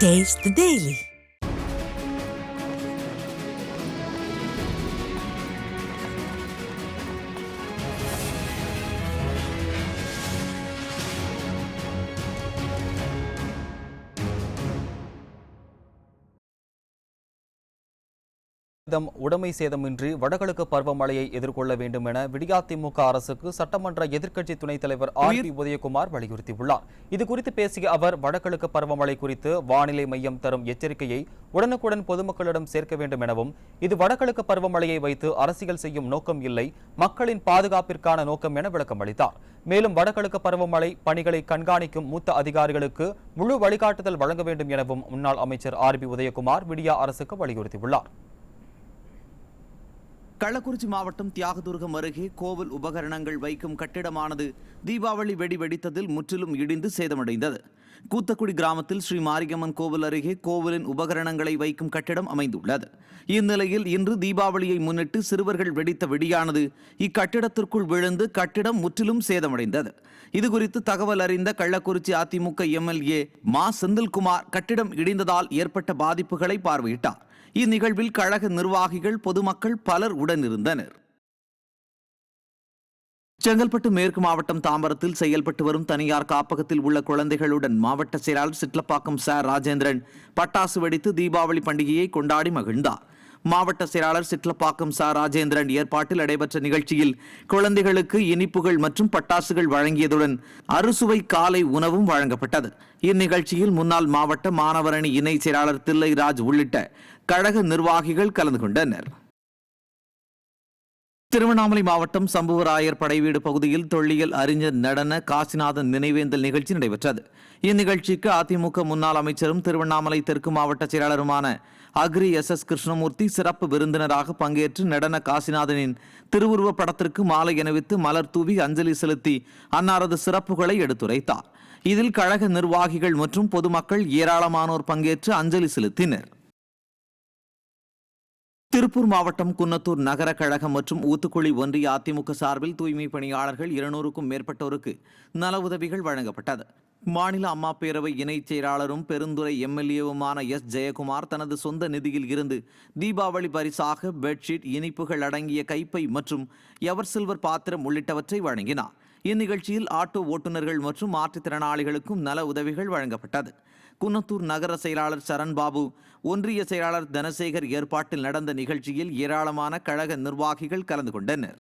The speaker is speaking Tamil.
Taste the Daily. உடைமை சேதமின்றி வடகிழக்கு பருவமழையை எதிர்கொள்ள வேண்டும் என விடியாதிமுக அரசுக்கு சட்டமன்ற எதிர்க்கட்சி துணைத் தலைவர் ஆர்.பி. உதயகுமார் வலியுறுத்தியுள்ளார். இதுகுறித்து பேசிய அவர், வடகிழக்கு பருவமழை குறித்து வானிலை மையம் தரும் எச்சரிக்கையை உடனுக்குடன் பொதுமக்களிடம் சேர்க்க வேண்டும் எனவும், இது வடகிழக்கு பருவமழையை வைத்து அரசியல் செய்யும் நோக்கம் இல்லை, மக்களின் பாதுகாப்பிற்கான நோக்கம் என விளக்கம் அளித்தார். மேலும் வடகிழக்கு பருவமழை பணிகளை கண்காணிக்கும் மூத்த அதிகாரிகளுக்கு முழு வழிகாட்டுதல் வழங்க வேண்டும் எனவும் முன்னாள் அமைச்சர் ஆர்.பி. உதயகுமார் விடியா அரசுக்கு வலியுறுத்தியுள்ளார். கள்ளக்குறிச்சி மாவட்டம் தியாகதுர்கம் அருகே கோவில் உபகரணங்கள் வைக்கும் கட்டிடமானது தீபாவளி வெடி வெடித்ததில் முற்றிலும் இடிந்து சேதமடைந்தது. கூத்தக்குடி கிராமத்தில் ஸ்ரீ மாரியம்மன் கோவில் அருகே கோவிலின் உபகரணங்களை வைக்கும் கட்டிடம் அமைந்துள்ளது. இந்நிலையில் இன்று தீபாவளியை முன்னிட்டு சிறுவர்கள் வெடித்த வெடியானது இக்கட்டிடத்திற்குள் விழுந்து கட்டிடம் முற்றிலும் சேதமடைந்தது. இதுகுறித்து தகவல் அறிந்த கள்ளக்குறிச்சி அதிமுக எம்எல்ஏ மா செந்தில்குமார் கட்டிடம் இடிந்ததால் ஏற்பட்ட பாதிப்புகளை பார்வையிட்டார். இந்நிகழ்வில் கழக நிர்வாகிகள், பொதுமக்கள் பலர் உடனிருந்தனர். செங்கல்பட்டு மேற்கு மாவட்டம் தாம்பரத்தில் செயல்பட்டு வரும் தனியார் காப்பகத்தில் உள்ள குழந்தைகளுடன் மாவட்ட செயலாளர் சிட்லப்பாக்கம் சார் ராஜேந்திரன் பட்டாசு வெடித்து தீபாவளி பண்டிகையை கொண்டாடி மகிழ்ந்தார். மாவட்ட செயலாளர் சிட்லப்பாக்கம் சார் ராஜேந்திரன் ஏற்பாட்டில் நடைபெற்ற நிகழ்ச்சியில் குழந்தைகளுக்கு இனிப்புகள் மற்றும் பட்டாசுகள் வழங்கியதுடன் அறுசுவை காலை உணவும் வழங்கப்பட்டது. இந்நிகழ்ச்சியில் முன்னாள் மாவட்ட மாணவரணி இணை செயலாளர் தில்லைராஜ் உள்ளிட்ட கழக நிர்வாகிகள் கலந்து கொண்டனர். திருவண்ணாமலை மாவட்டம் சம்புவராயர் படைவீடு பகுதியில் தொல்லியல் அறிஞர் நடன காசிநாதன் நினைவேந்தல் நிகழ்ச்சி நடைபெற்றது. இந்நிகழ்ச்சிக்கு அதிமுக முன்னாள் அமைச்சரும் திருவண்ணாமலை தெற்கு மாவட்ட செயலாளருமான அக்ரி எஸ். கிருஷ்ணமூர்த்தி சிறப்பு விருந்தினராக பங்கேற்று நடன காசிநாதனின் திருவுருவ படத்திற்கு மாலை அணிவித்து மலர் தூவி அஞ்சலி செலுத்தி அன்னாரது சிறப்புகளை எடுத்துரைத்தார். இதில் கழக நிர்வாகிகள் மற்றும் பொதுமக்கள் ஏராளமானோர் பங்கேற்று அஞ்சலி செலுத்தினர். திருப்பூர் மாவட்டம் குன்னத்தூர் நகர கழகம் மற்றும் ஊத்துக்குழி ஒன்றிய அதிமுக சார்பில் தூய்மை பணியாளர்கள் 200க்கும் மேற்பட்டோருக்கு நல உதவிகள் வழங்கப்பட்டது. மாநில அம்மா பேரவை இணைச் செயலாளரும் பெருந்துறை எம்எல்ஏவுமான எஸ். ஜெயக்குமார் தனது சொந்த நிதியில் இருந்து தீபாவளி பரிசாக பெட்ஷீட், இனிப்புகள் அடங்கிய கைப்பை மற்றும் எவர் சில்வர் பாத்திரம் உள்ளிட்டவற்றை வழங்கினார். இந்நிகழ்ச்சியில் ஆட்டோ ஓட்டுநர்கள் மற்றும் மாற்றுத்திறனாளிகளுக்கும் நல உதவிகள் வழங்கப்பட்டது. குன்னத்தூர் நகர செயலாளர் சரண்பாபு, ஒன்றிய செயலாளர் தனசேகர் ஏற்பாட்டில் நடந்த நிகழ்ச்சியில் ஏராளமான கழக நிர்வாகிகள் கலந்து கொண்டனர்.